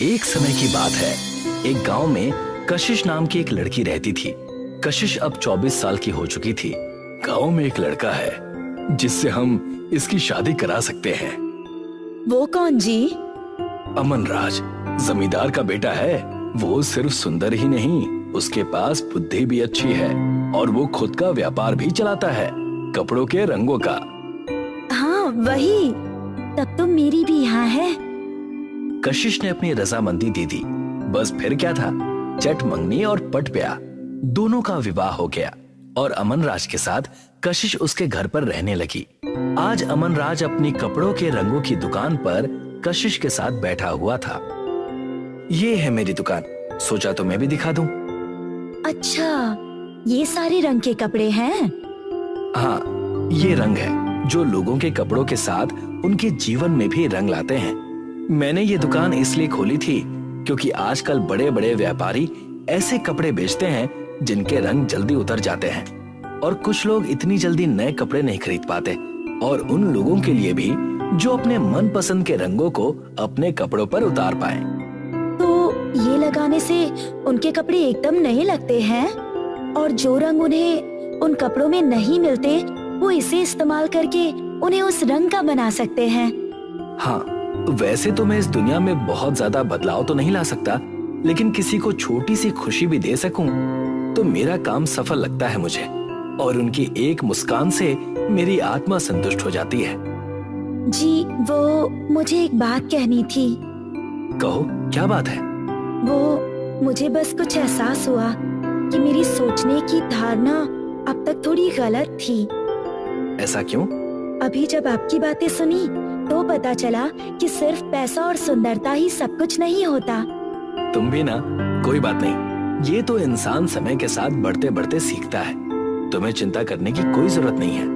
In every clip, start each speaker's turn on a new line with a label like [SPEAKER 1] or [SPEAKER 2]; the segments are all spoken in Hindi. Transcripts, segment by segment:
[SPEAKER 1] एक समय की बात है। एक गांव में कशिश नाम की एक लड़की रहती थी। कशिश अब 24 साल की हो चुकी थी। गांव में एक लड़का है जिससे हम इसकी शादी करा सकते हैं।
[SPEAKER 2] वो कौन जी?
[SPEAKER 1] अमनराज, जमींदार का बेटा है। वो सिर्फ सुंदर ही नहीं, उसके पास बुद्धि भी अच्छी है और वो खुद का व्यापार भी चलाता है, कपड़ों के रंगों का।
[SPEAKER 2] हाँ वही। तब तो मेरी भी यहाँ है।
[SPEAKER 1] कशिश ने अपनी रजामंदी दे दी। बस फिर क्या था, चट मंगनी और पट ब्याह, दोनों का विवाह हो गया और अमनराज के साथ कशिश उसके घर पर रहने लगी। आज अमनराज अपनी कपड़ों के रंगों की दुकान पर कशिश के साथ बैठा हुआ था। ये है मेरी दुकान, सोचा तो मैं भी दिखा दूं।
[SPEAKER 2] अच्छा, ये सारे रंग के कपड़े हैं?
[SPEAKER 1] हाँ, ये रंग है जो लोगों के कपड़ों के साथ उनके जीवन में भी रंग लाते हैं। मैंने ये दुकान इसलिए खोली थी क्योंकि आजकल बड़े बड़े व्यापारी ऐसे कपड़े बेचते हैं जिनके रंग जल्दी उतर जाते हैं और कुछ लोग इतनी जल्दी नए कपड़े नहीं खरीद पाते। और उन लोगों के लिए भी जो अपने मनपसंद के रंगों को अपने कपड़ों पर उतार पाए।
[SPEAKER 2] तो ये लगाने से उनके कपड़े एकदम नए लगते हैं और जो रंग उन्हें उन कपड़ों में नहीं मिलते वो इसे इस्तेमाल करके उन्हें उस रंग का बना सकते हैं।
[SPEAKER 1] हाँ, वैसे तो मैं इस दुनिया में बहुत ज्यादा बदलाव तो नहीं ला सकता, लेकिन किसी को छोटी सी खुशी भी दे सकूं तो मेरा काम सफल लगता है मुझे। और उनकी एक मुस्कान से मेरी आत्मा संतुष्ट हो जाती है।
[SPEAKER 2] जी, वो मुझे एक बात कहनी थी।
[SPEAKER 1] कहो, क्या बात है?
[SPEAKER 2] वो मुझे बस कुछ एहसास हुआ कि मेरी सोचने की धारणा अब तक थोड़ी गलत थी।
[SPEAKER 1] ऐसा क्यों?
[SPEAKER 2] अभी जब आपकी बातें सुनी तो पता चला कि सिर्फ पैसा और सुंदरता ही सब कुछ नहीं होता।
[SPEAKER 1] तुम भी ना, कोई बात नहीं, ये तो इंसान समय के साथ बढ़ते बढ़ते सीखता है। तुम्हें चिंता करने की कोई जरूरत नहीं है।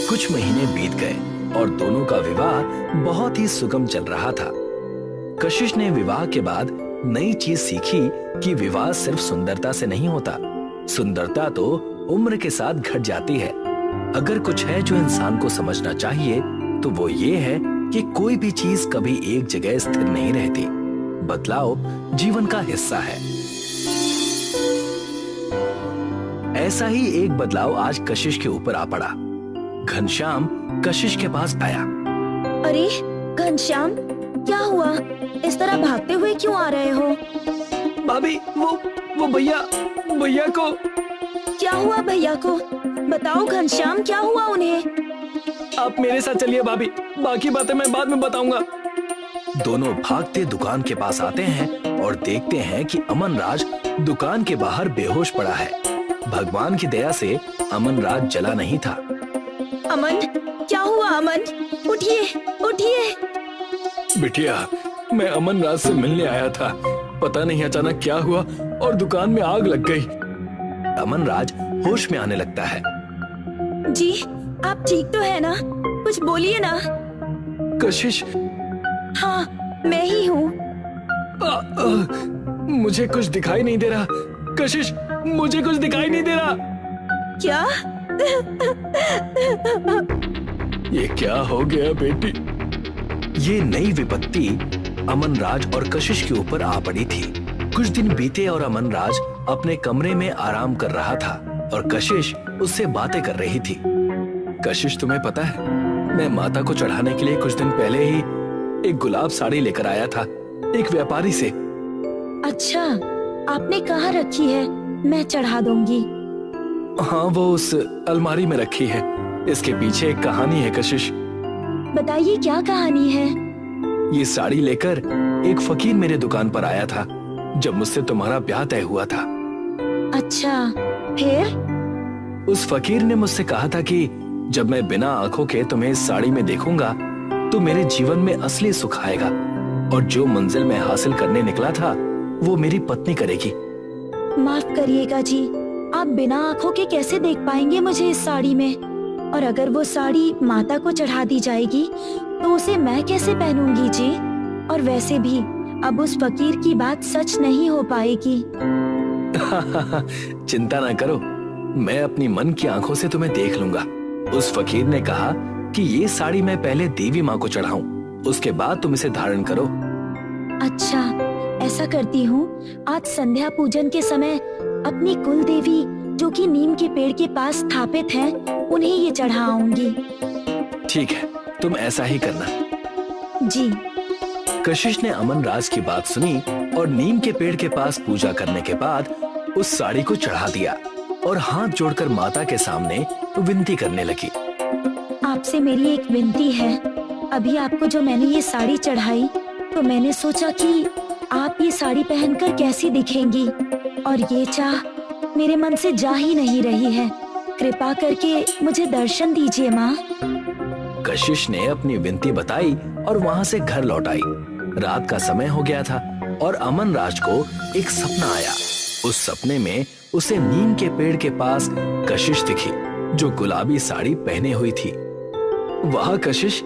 [SPEAKER 1] कुछ महीने बीत गए और दोनों का विवाह बहुत ही सुगम चल रहा था। कशिश ने विवाह के बाद नई चीज सीखी कि विवाह सिर्फ सुंदरता से नहीं होता। सुंदरता तो उम्र के साथ घट जाती है। अगर कुछ है जो इंसान को समझना चाहिए तो वो ये है कि कोई भी चीज कभी एक जगह स्थिर नहीं रहती। बदलाव जीवन का हिस्सा है। ऐसा ही एक बदलाव आज कशिश के ऊपर आ पड़ा। घनश्याम कशिश के पास आया।
[SPEAKER 2] अरे घनश्याम, क्या हुआ? इस तरह भागते हुए क्यों आ रहे हो?
[SPEAKER 1] भाभी, वो भैया को।
[SPEAKER 2] क्या हुआ भैया को? बताओ घनश्याम, क्या हुआ उन्हें?
[SPEAKER 1] आप मेरे साथ चलिए भाभी, बाकी बातें मैं बाद में बताऊंगा। दोनों भागते दुकान के पास आते हैं और देखते हैं कि अमनराज दुकान के बाहर बेहोश पड़ा है। भगवान की दया से अमनराज जला नहीं था।
[SPEAKER 2] अमन, क्या हुआ? अमन, उठिए उठिए।
[SPEAKER 1] बिटिया, मैं अमनराज से मिलने आया था। पता नहीं अचानक क्या हुआ और दुकान में आग लग गई। अमनराज होश में आने लगता है।
[SPEAKER 2] जी, आप ठीक तो है ना? कुछ बोलिए ना।
[SPEAKER 1] कशिश?
[SPEAKER 2] हाँ, मैं ही हूँ।
[SPEAKER 1] मुझे कुछ दिखाई नहीं दे रहा। कशिश, मुझे कुछ दिखाई नहीं दे रहा।
[SPEAKER 2] क्या?
[SPEAKER 1] ये क्या हो गया बेटी? ये नई विपत्ति अमनराज और कशिश के ऊपर आ पड़ी थी। कुछ दिन बीते और अमनराज अपने कमरे में आराम कर रहा था और कशिश उससे बातें कर रही थी। कशिश, तुम्हें पता है, मैं माता को चढ़ाने के लिए कुछ दिन पहले ही एक गुलाब साड़ी लेकर आया था, एक व्यापारी से।
[SPEAKER 2] अच्छा, आपने कहाँ रखी है? मैं चढ़ा दूंगी।
[SPEAKER 1] हाँ, वो उस अलमारी में रखी है। इसके पीछे एक कहानी है कशिश।
[SPEAKER 2] बताइए, क्या कहानी है?
[SPEAKER 1] ये साड़ी लेकर एक फकीर मेरे दुकान पर आया था जब मुझसे तुम्हारा ब्याह तय हुआ था।
[SPEAKER 2] अच्छा, फिर?
[SPEAKER 1] उस फकीर ने मुझसे कहा था कि जब मैं बिना आंखों के तुम्हें इस साड़ी में देखूंगा तो मेरे जीवन में असली सुख आएगा और जो मंजिल मैं हासिल करने निकला था वो मेरी पत्नी करेगी।
[SPEAKER 2] माफ करिएगा जी, आप बिना आंखों के कैसे देख पाएंगे मुझे इस साड़ी में? और अगर वो साड़ी माता को चढ़ा दी जाएगी तो उसे मैं कैसे पहनूंगी जी? और वैसे भी अब उस फकीर की बात सच नहीं हो पाएगी।
[SPEAKER 1] चिंता ना करो, मैं अपनी मन की आंखों से तुम्हें देख लूंगा। उस फकीर ने कहा कि ये साड़ी मैं पहले देवी माँ को चढ़ाऊं उसके बाद तुम इसे धारण करो।
[SPEAKER 2] अच्छा, ऐसा करती हूँ। आज संध्या पूजन के समय अपनी कुल देवी जो कि नीम के पेड़ के पास स्थापित हैं, उन्हें ये चढ़ाऊंगी।
[SPEAKER 1] ठीक है, तुम ऐसा ही करना।
[SPEAKER 2] जी।
[SPEAKER 1] कशिश ने अमन राज की बात सुनी और नीम के पेड़ के पास पूजा करने के बाद उस साड़ी को चढ़ा दिया और हाथ जोड़कर माता के सामने विनती करने लगी।
[SPEAKER 2] आपसे मेरी एक विनती है। अभी आपको जो मैंने ये साड़ी चढ़ाई, तो मैंने सोचा कि आप ये साड़ी पहनकर कैसी दिखेंगी, और ये चाह मेरे मन से जा ही नहीं रही है। कृपा करके मुझे दर्शन दीजिए माँ।
[SPEAKER 1] कशिश ने अपनी विनती बताई और वहाँ से घर लौट आई। रात का समय हो गया था और अमन राज को एक सपना आया। उस सपने में उसे नीम के पेड़ के पास कशिश दिखी जो गुलाबी साड़ी पहने हुई थी। वाह कशिश,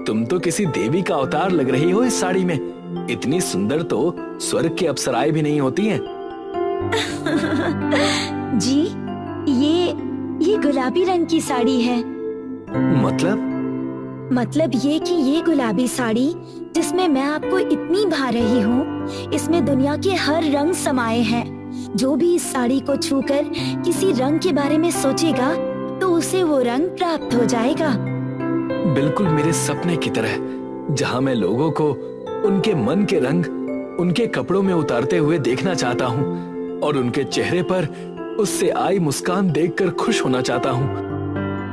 [SPEAKER 1] तुम तो किसी देवी का अवतार लग रही हो इस साड़ी में। इतनी सुंदर तो स्वर्ग की अप्सराएं भी नहीं होती हैं।
[SPEAKER 2] जी, ये गुलाबी रंग की साड़ी है। मतलब ये कि ये गुलाबी साड़ी जिसमें मैं आपको इतनी भा रही हूँ, इसमें दुनिया के हर रंग समाये हैं। जो भी इस साड़ी को छूकर किसी रंग के बारे में सोचेगा तो उसे वो रंग प्राप्त हो जाएगा।
[SPEAKER 1] बिल्कुल मेरे सपने की तरह, जहाँ मैं लोगों को उनके मन के रंग उनके कपड़ों में उतारते हुए देखना चाहता हूँ और उनके चेहरे पर उससे आई मुस्कान देखकर खुश होना चाहता हूँ।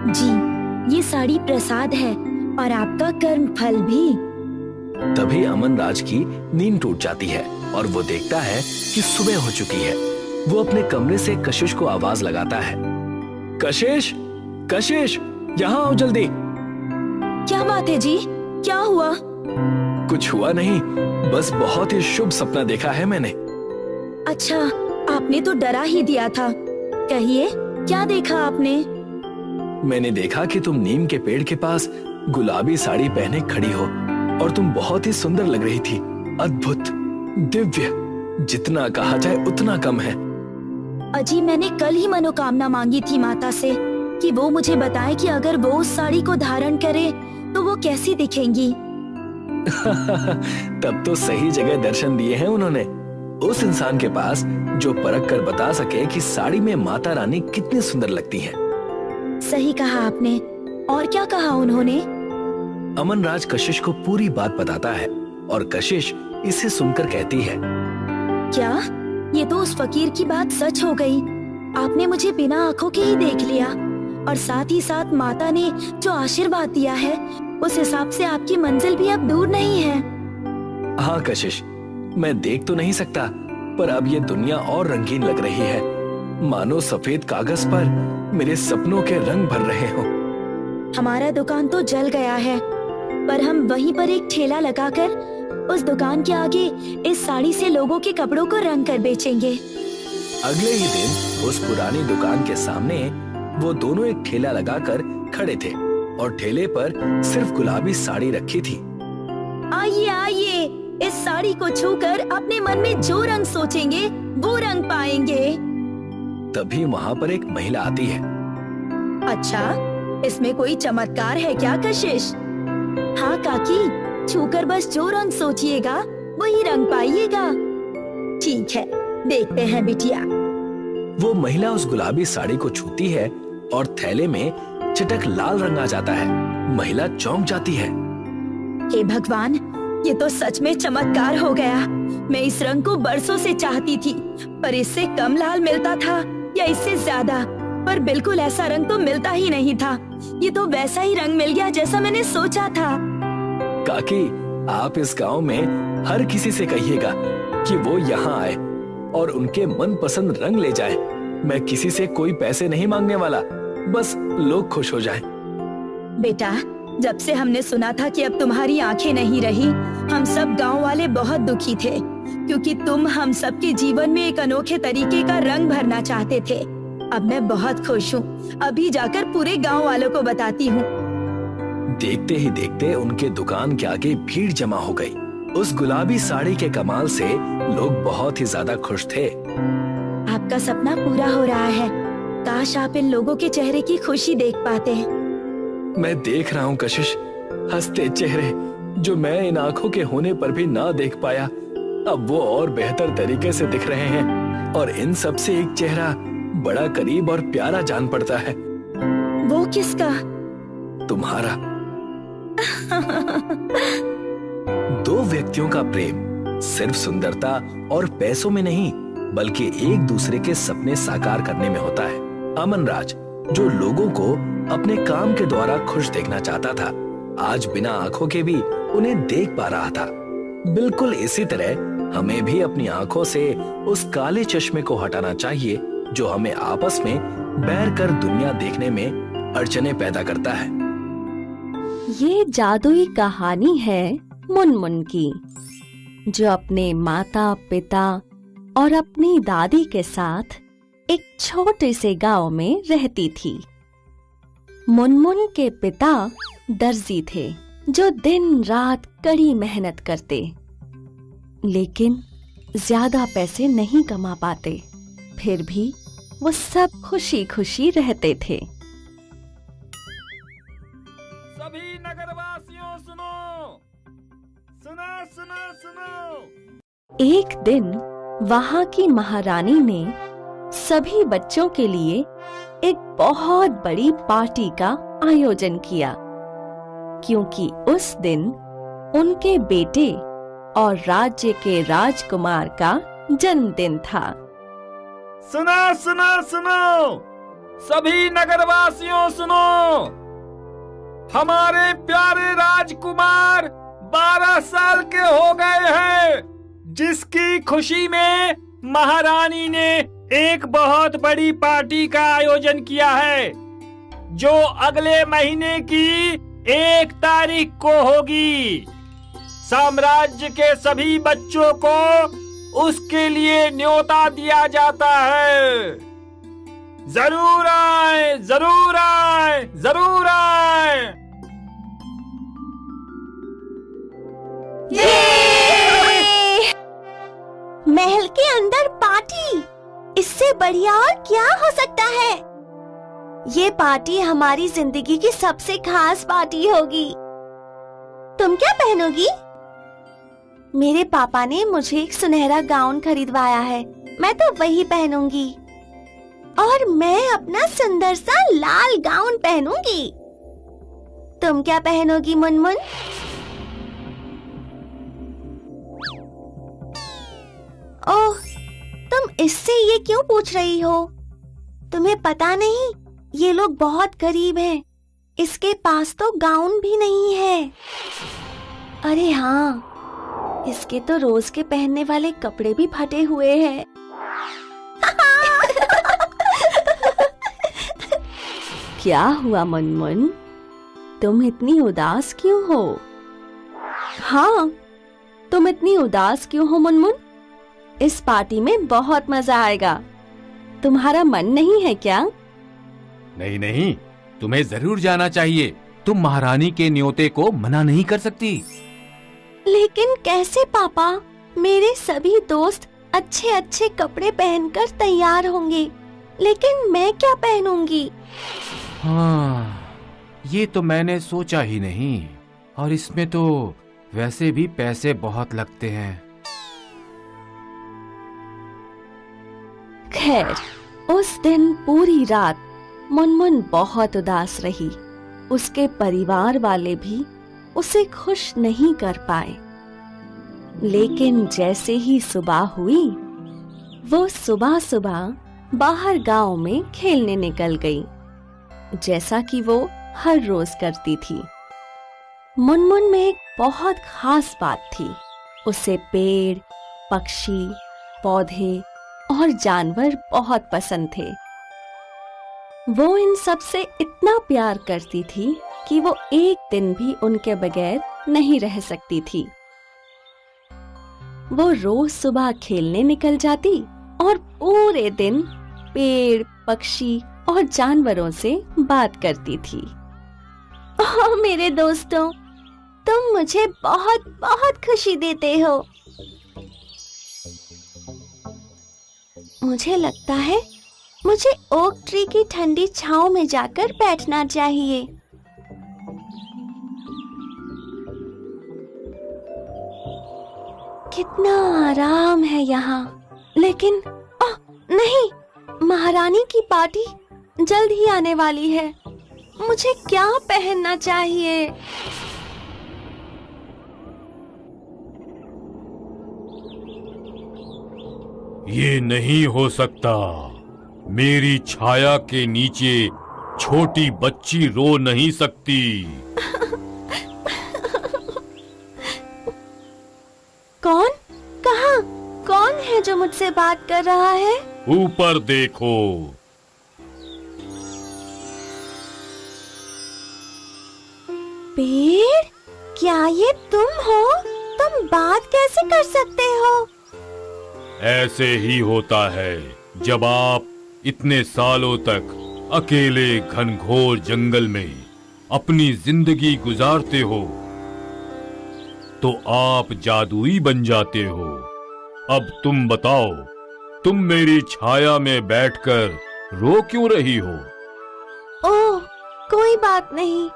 [SPEAKER 2] जी, ये साड़ी प्रसाद है और आपका कर्म फल भी।
[SPEAKER 1] तभी अमन राज की नींद टूट जाती है और वो देखता है कि सुबह हो चुकी है। वो अपने कमरे से कशिश को आवाज लगाता है, कशिश, कशिश, यहाँ आओ जल्दी।
[SPEAKER 2] क्या बात है जी, क्या हुआ?
[SPEAKER 1] कुछ हुआ नहीं, बस बहुत ही शुभ सपना देखा है मैंने।
[SPEAKER 2] अच्छा, आपने तो डरा ही दिया था। कहिए, क्या देखा आपने?
[SPEAKER 1] मैंने देखा कि तुम नीम के पेड़ के पास गुलाबी साड़ी पहने खड़ी हो और तुम बहुत ही सुंदर लग रही थी। अद्भुत, दिव्य, जितना कहा जाए उतना कम है।
[SPEAKER 2] अजी, मैंने कल ही मनोकामना मांगी थी माता से कि वो मुझे बताए कि अगर वो उस साड़ी को धारण करे तो वो कैसी दिखेंगी।
[SPEAKER 1] तब तो सही जगह दर्शन दिए हैं उन्होंने, उस इंसान के पास जो परख कर बता सके कि साड़ी में माता रानी कितनी सुंदर लगती हैं।
[SPEAKER 2] सही कहा आपने। और क्या कहा उन्होंने?
[SPEAKER 1] अमन राज कशिश को पूरी बात बताता है और कशिश इसे सुनकर कहती है,
[SPEAKER 2] क्या ये तो उस फकीर की बात सच हो गई। आपने मुझे बिना आंखों के ही देख लिया और साथ ही साथ माता ने जो आशीर्वाद दिया है उस हिसाब से आपकी मंजिल भी अब दूर नहीं है।
[SPEAKER 1] हाँ कशिश, मैं देख तो नहीं सकता, पर अब ये दुनिया और रंगीन लग रही है, मानो सफेद कागज पर मेरे सपनों के रंग भर रहे हो।
[SPEAKER 2] हमारा दुकान तो जल गया है, पर हम वहीं पर एक ठेला लगाकर उस दुकान के आगे इस साड़ी से लोगों के कपड़ों को रंग कर बेचेंगे।
[SPEAKER 1] अगले ही दिन उस पुरानी दुकान के सामने वो दोनों एक ठेला लगाकर खड़े थे और ठेले पर सिर्फ गुलाबी साड़ी रखी थी।
[SPEAKER 2] आइए आइए, इस साड़ी को छूकर अपने मन में जो रंग सोचेंगे वो रंग पाएंगे।
[SPEAKER 1] तभी वहाँ पर एक महिला आती है।
[SPEAKER 2] अच्छा, इसमें कोई चमत्कार है क्या कशिश? हाँ काकी, छूकर बस जो रंग सोचिएगा वही रंग पाइएगा। ठीक है, देखते हैं बिटिया।
[SPEAKER 1] वो महिला उस गुलाबी साड़ी को छूती है और थैले में चटक लाल रंग आ जाता है। महिला चौंक जाती है।
[SPEAKER 2] हे भगवान, ये तो सच में चमत्कार हो गया। मैं इस रंग को बरसों से चाहती थी, पर इससे कम लाल मिलता था या इससे ज्यादा, पर बिल्कुल ऐसा रंग तो मिलता ही नहीं था। ये तो वैसा ही रंग मिल गया जैसा मैंने सोचा था।
[SPEAKER 1] काकी, आप इस गांव में हर किसी से कहिएगा कि वो यहाँ आए और उनके मनपसंद रंग ले जाए। मैं किसी से कोई पैसे नहीं मांगने वाला, बस लोग खुश हो जाएं।
[SPEAKER 2] बेटा, जब से हमने सुना था कि अब तुम्हारी आंखें नहीं रही, हम सब गांव वाले बहुत दुखी थे, क्योंकि तुम हम सबके जीवन में एक अनोखे तरीके का रंग भरना चाहते थे। अब मैं बहुत खुश हूँ। अभी जाकर पूरे गांव वालों को बताती हूँ।
[SPEAKER 1] देखते ही देखते उनके दुकान के आगे भीड़ जमा हो गई। उस गुलाबी साड़ी के कमाल से लोग बहुत ही ज्यादा खुश थे।
[SPEAKER 2] आपका सपना पूरा हो रहा है। काश आप इन लोगों के चेहरे की खुशी देख पाते।
[SPEAKER 1] मैं देख रहा हूँ कशिश, हंसते चेहरे, जो मैं इन आंखों के होने पर भी ना देख पाया, अब वो और बेहतर तरीके से दिख रहे हैं और इन सब से एक चेहरा बड़ा करीब और प्यारा जान पड़ता है।
[SPEAKER 2] वो किसका?
[SPEAKER 1] तुम्हारा। दो व्यक्तियों का प्रेम सिर्फ सुंदरता और पैसों में नहीं, बल्कि एक दूसरे के सपने साकार करने में होता है। अमनराज, जो लोगों को अपने काम के द्वारा खुश देखना चाहता था, आज बिना आंखों के भी उन्हें देख पा रहा था। बिल्कुल इसी तरह हमें भी अपनी आंखों से उस काले चश्मे को हटाना चाहिए जो हमें आपस में बैर कर दुनिया देखने में अड़चने पैदा करता है।
[SPEAKER 3] ये जादुई कहानी है मुनमुन की, जो अपने माता पिता और अपनी दादी के साथ एक छोटे से गांव में रहती थी। मुनमुन के पिता दर्जी थे, जो दिन रात कड़ी मेहनत करते, लेकिन ज्यादा पैसे नहीं कमा पाते। फिर भी वो सब खुशी खुशी रहते थे।
[SPEAKER 4] सभी नगरवासियों सुनो, सुनो सुनो सुनो।
[SPEAKER 3] एक दिन वहां की महारानी ने सभी बच्चों के लिए एक बहुत बड़ी पार्टी का आयोजन किया, क्योंकि उस दिन उनके बेटे और राज्य के राजकुमार का जन्मदिन था।
[SPEAKER 4] सुनो सुनो सुनो, सभी नगरवासियों सुनो। हमारे प्यारे राजकुमार 12 साल के हो गए हैं, जिसकी खुशी में महारानी ने एक बहुत बड़ी पार्टी का आयोजन किया है, जो अगले महीने की 1 तारीख को होगी। साम्राज्य के सभी बच्चों को उसके लिए न्योता दिया जाता है। जरूर आए, जरूर आए, जरूर आए।
[SPEAKER 3] महल के अंदर पार्टी, इससे बढ़िया और क्या हो सकता है। ये पार्टी हमारी जिंदगी की सबसे खास पार्टी होगी। तुम क्या पहनोगी? मेरे पापा ने मुझे एक सुनहरा गाउन खरीदवाया है, मैं तो वही पहनूंगी। और मैं अपना सुंदर सा लाल गाउन पहनूंगी। तुम क्या पहनोगी मुनमुन? ओह, तुम इससे ये क्यों पूछ रही हो? तुम्हें पता नहीं, ये लोग बहुत गरीब हैं। इसके पास तो गाउन भी नहीं है। अरे हाँ, इसके तो रोज के पहनने वाले कपड़े भी फटे हुए हैं। क्या हुआ मुनमुन? तुम इतनी उदास क्यों हो? हाँ, तुम इतनी उदास क्यों हो मुनमुन? इस पार्टी में बहुत मजा आएगा। तुम्हारा मन नहीं है क्या?
[SPEAKER 4] नहीं नहीं, तुम्हें जरूर जाना चाहिए। तुम महारानी के न्योते को मना नहीं कर सकती।
[SPEAKER 3] लेकिन कैसे पापा? मेरे सभी दोस्त अच्छे अच्छे कपड़े पहनकर तैयार होंगे, लेकिन मैं क्या पहनूंगी?
[SPEAKER 4] हाँ, ये तो मैंने सोचा ही नहीं। और इसमें तो वैसे भी पैसे बहुत लगते हैं।
[SPEAKER 3] खैर, उस दिन पूरी रात मुनमुन बहुत उदास रही। उसके परिवार वाले भी उसे खुश नहीं कर पाए। लेकिन जैसे ही सुबह हुई, वो सुबह सुबह बाहर गांव में खेलने निकल गई, जैसा कि वो हर रोज करती थी। मुनमुन में एक बहुत खास बात थी। उसे पेड़, पक्षी, पौधे और जानवर बहुत पसंद थे। वो इन सब से इतना प्यार करती थी कि वो एक दिन भी उनके बगैर नहीं रह सकती थी। वो रोज सुबह खेलने निकल जाती और पूरे दिन पेड़, पक्षी और जानवरों से बात करती थी। ओह मेरे दोस्तों, तुम मुझे बहुत बहुत खुशी देते हो। मुझे लगता है मुझे ओक ट्री की ठंडी छांव में जाकर बैठना चाहिए। कितना आराम है यहाँ। लेकिन नहीं, महारानी की पार्टी जल्द ही आने वाली है। मुझे क्या पहनना चाहिए?
[SPEAKER 5] ये नहीं हो सकता। मेरी छाया के नीचे छोटी बच्ची रो नहीं सकती।
[SPEAKER 3] कौन? कहाँ? कौन है जो मुझसे बात कर रहा है?
[SPEAKER 5] ऊपर देखो।
[SPEAKER 3] पेड़, क्या ये तुम हो? तुम बात कैसे कर सकते हो?
[SPEAKER 5] ऐसे ही होता है जब आप इतने सालों तक अकेले घनघोर जंगल में अपनी जिंदगी गुजारते हो तो आप जादुई बन जाते हो। अब तुम बताओ, तुम मेरी छाया में बैठकर रो क्यों रही हो?
[SPEAKER 3] ओह, कोई बात नहीं,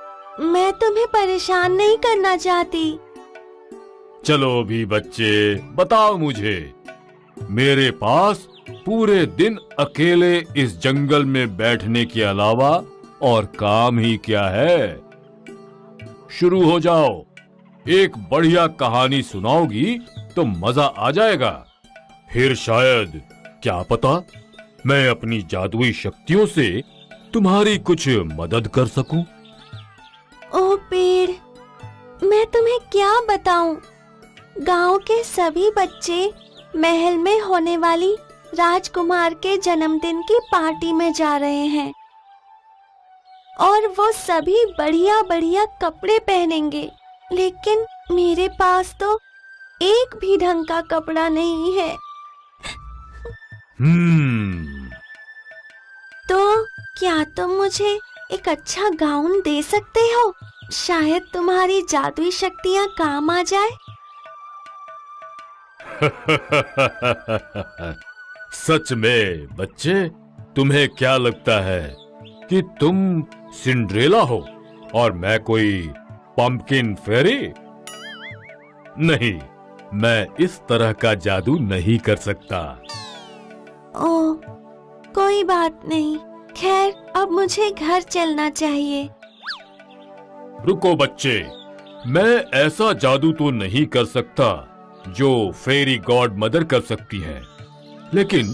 [SPEAKER 3] मैं तुम्हें परेशान नहीं करना चाहती।
[SPEAKER 5] चलो भी बच्चे, बताओ मुझे, मेरे पास पूरे दिन अकेले इस जंगल में बैठने के अलावा और काम ही क्या है? शुरू हो जाओ। एक बढ़िया कहानी सुनाओगी तो मजा आ जाएगा। फिर शायद, क्या पता, मैं अपनी जादुई शक्तियों से तुम्हारी कुछ मदद कर सकूं।
[SPEAKER 3] ओह पेड़, मैं तुम्हें क्या बताऊं? गांव के सभी बच्चे महल में होने वाली राजकुमार के जन्मदिन की पार्टी में जा रहे हैं और वो सभी बढ़िया बढ़िया कपड़े पहनेंगे, लेकिन मेरे पास तो एक भी ढंग का कपड़ा नहीं है। तो क्या तुम मुझे एक अच्छा गाउन दे सकते हो? शायद तुम्हारी जादुई शक्तियाँ काम आ जाए।
[SPEAKER 5] सच में बच्चे, तुम्हें क्या लगता है कि तुम सिंड्रेला हो और मैं कोई पंपकिन फेरी? नहीं, मैं इस तरह का जादू नहीं कर सकता।
[SPEAKER 3] ओह, कोई बात नहीं। खैर, अब मुझे घर चलना चाहिए।
[SPEAKER 5] रुको बच्चे, मैं ऐसा जादू तो नहीं कर सकता जो फेरी गॉड मदर कर सकती है, लेकिन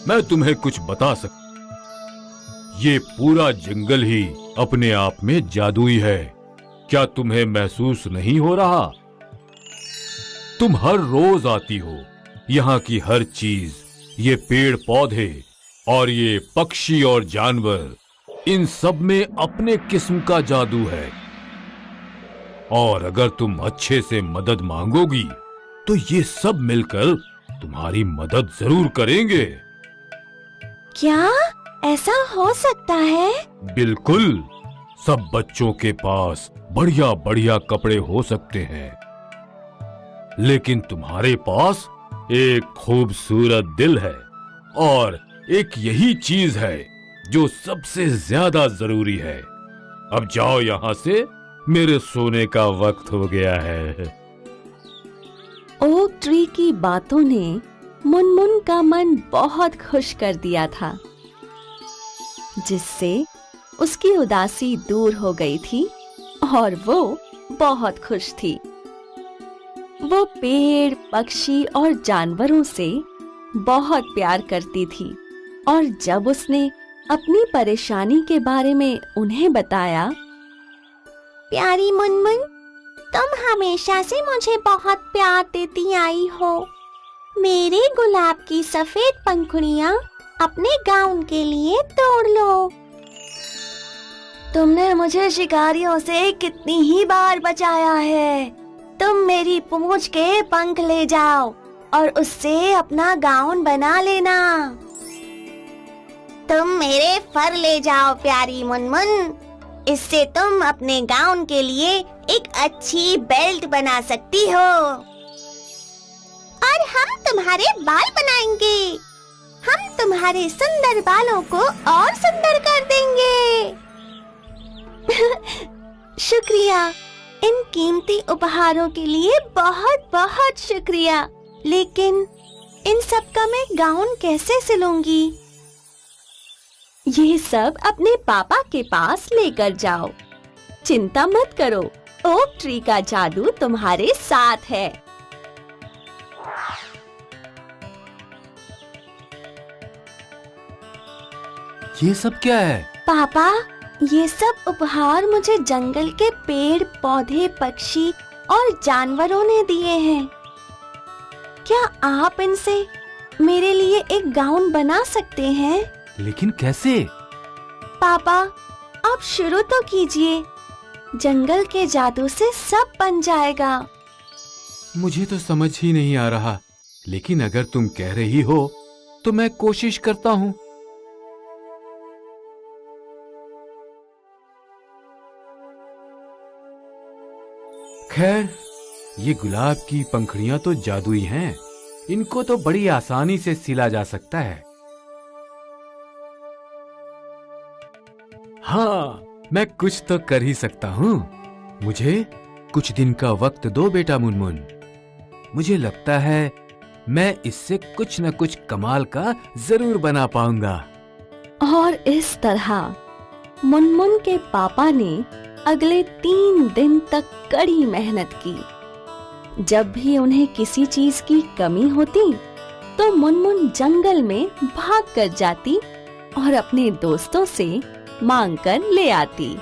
[SPEAKER 5] मैं तुम्हें कुछ बता सकता। ये पूरा जंगल ही अपने आप में जादुई है। क्या तुम्हें महसूस नहीं हो रहा? तुम हर रोज आती हो। यहाँ की हर चीज, ये पेड़ पौधे और ये पक्षी और जानवर, इन सब में अपने किस्म का जादू है। और अगर तुम अच्छे से मदद मांगोगी तो ये सब मिलकर तुम्हारी मदद जरूर करेंगे।
[SPEAKER 3] क्या ऐसा हो सकता है?
[SPEAKER 5] बिल्कुल। सब बच्चों के पास बढ़िया बढ़िया कपड़े हो सकते हैं, लेकिन तुम्हारे पास एक खूबसूरत दिल है, और एक यही चीज है जो सबसे ज्यादा जरूरी है। अब जाओ यहाँ से, मेरे सोने का वक्त हो गया है।
[SPEAKER 3] ओक ट्री की बातों ने मुनमुन का मन बहुत खुश कर दिया था, जिससे उसकी उदासी दूर हो गई थी और वो बहुत खुश थी। वो पेड़, पक्षी और जानवरों से बहुत प्यार करती थी, और जब उसने अपनी परेशानी के बारे में उन्हें बताया, प्यारी मुनमुन, तुम हमेशा से मुझे बहुत प्यार देती आई हो। मेरे गुलाब की सफेद पंखुड़ियाँ अपने गाउन के लिए तोड़ लो। तुमने मुझे शिकारियों से कितनी ही बार बचाया है। तुम मेरी पूंछ के पंख ले जाओ और उससे अपना गाउन बना लेना। तुम मेरे फर ले जाओ प्यारी मुनमुन, इससे तुम अपने गाउन के लिए एक अच्छी बेल्ट बना सकती हो। और हम तुम्हारे बाल बनाएंगे। हम तुम्हारे सुंदर बालों को और सुंदर कर देंगे। शुक्रिया, इन कीमती उपहारों के लिए बहुत बहुत शुक्रिया। लेकिन इन सब का मैं गाउन कैसे सिलूंगी? ये सब अपने पापा के पास लेकर जाओ। चिंता मत करो, ओक ट्री का जादू तुम्हारे साथ है।
[SPEAKER 5] ये सब क्या है?
[SPEAKER 3] पापा, ये सब उपहार मुझे जंगल के पेड़ पौधे पक्षी और जानवरों ने दिए हैं। क्या आप इनसे मेरे लिए एक गाउन बना सकते हैं?
[SPEAKER 5] लेकिन कैसे?
[SPEAKER 3] पापा, आप शुरू तो कीजिए। जंगल के जादू से सब बन जाएगा।
[SPEAKER 5] मुझे तो समझ ही नहीं आ रहा, लेकिन अगर तुम कह रही हो तो मैं कोशिश करता हूँ। खैर, ये गुलाब की पंखुड़ियां तो जादुई हैं। इनको तो बड़ी आसानी से सिला जा सकता है। हाँ, मैं कुछ तो कर ही सकता हूँ। मुझे कुछ दिन का वक्त दो बेटा मुनमुन। मुझे लगता है मैं इससे कुछ न कुछ कमाल का जरूर बना पाऊंगा।
[SPEAKER 3] और इस तरह मुनमुन के पापा ने अगले 3 दिन तक कड़ी मेहनत की। जब भी उन्हें किसी चीज की कमी होती तो मुनमुन जंगल में भाग कर जाती और अपने दोस्तों से मांग कर ले आती।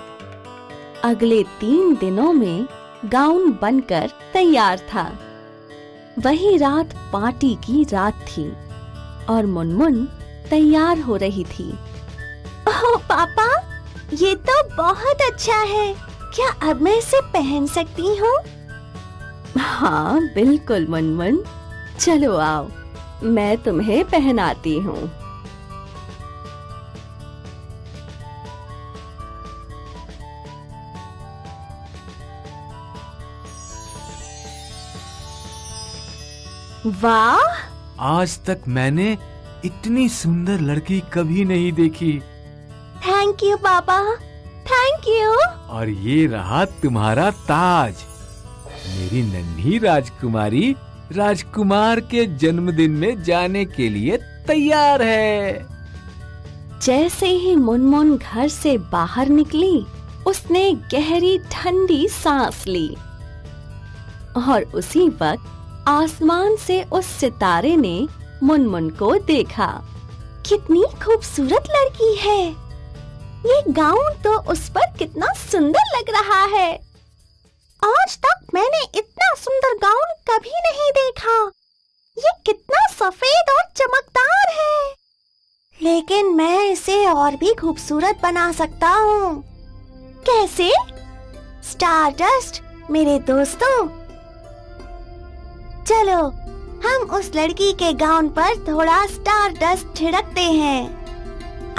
[SPEAKER 3] अगले 3 दिनों में गाउन बनकर तैयार था। वही रात पार्टी की रात थी और मुनमुन तैयार हो रही थी। ओह पापा, ये तो बहुत अच्छा है। क्या अब मैं इसे पहन सकती हूँ? हाँ बिल्कुल मुनमुन, चलो आओ, मैं तुम्हें पहनाती हूँ। वाह,
[SPEAKER 5] आज तक मैंने इतनी सुंदर लड़की कभी नहीं देखी।
[SPEAKER 3] थैंक यू पापा, थैंक यू।
[SPEAKER 5] और ये रहा तुम्हारा ताज। मेरी नन्ही राजकुमारी राजकुमार के जन्मदिन में जाने के लिए तैयार है।
[SPEAKER 3] जैसे ही मुनमुन घर से बाहर निकली, उसने गहरी ठंडी सांस ली और उसी वक्त आसमान से उस सितारे ने मुनमुन को देखा। कितनी खूबसूरत लड़की है। ये गाउन तो उस पर कितना सुंदर लग रहा है। आज तक मैंने इतना सुंदर गाउन कभी नहीं देखा। ये कितना सफेद और चमकदार है। लेकिन मैं इसे और भी खूबसूरत बना सकता हूँ। कैसे? स्टारडस्ट मेरे दोस्तों, चलो हम उस लड़की के गाउन पर थोड़ा स्टारडस्ट छिड़कते हैं।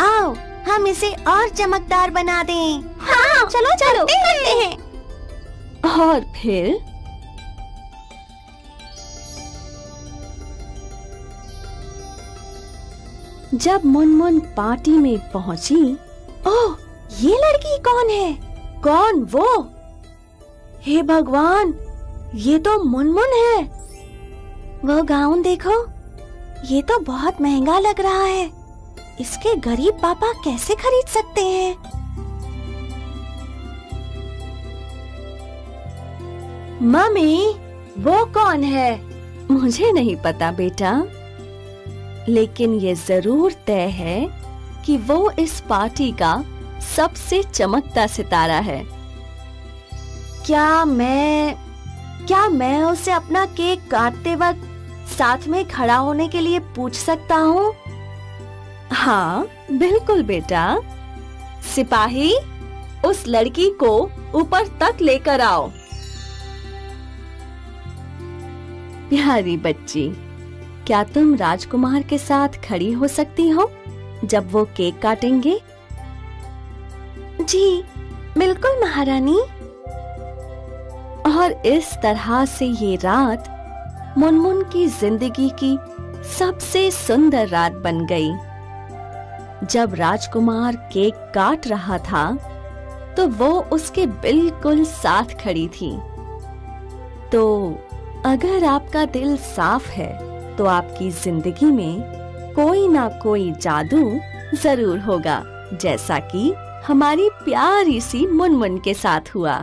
[SPEAKER 3] आओ, हम इसे और चमकदार बना दें। हाँ, चलो चलो करते हैं। और फिर जब मुनमुन पार्टी में पहुंची, ओह, ये लड़की कौन है? कौन वो? हे भगवान, ये तो मुनमुन है। वो गाउन देखो, ये तो बहुत महंगा लग रहा है। इसके गरीब पापा कैसे खरीद सकते हैं? मम्मी, वो कौन है? मुझे नहीं पता बेटा, लेकिन ये जरूर तय है कि वो इस पार्टी का सबसे चमकता सितारा है। क्या मैं उसे अपना केक काटते वक्त साथ में खड़ा होने के लिए पूछ सकता हूँ? हाँ बिल्कुल बेटा। सिपाही, उस लड़की को ऊपर तक लेकर आओ। प्यारी बच्ची, क्या तुम राजकुमार के साथ खड़ी हो सकती हो जब वो केक काटेंगे? जी बिल्कुल महारानी। और इस तरह से ये रात मुनमुन की जिंदगी की सबसे सुंदर रात बन गई। जब राजकुमार केक काट रहा था तो वो उसके बिल्कुल साथ खड़ी थी। तो अगर आपका दिल साफ है तो आपकी जिंदगी में कोई ना कोई जादू जरूर होगा, जैसा कि हमारी प्यारी सी मुनमुन के साथ हुआ।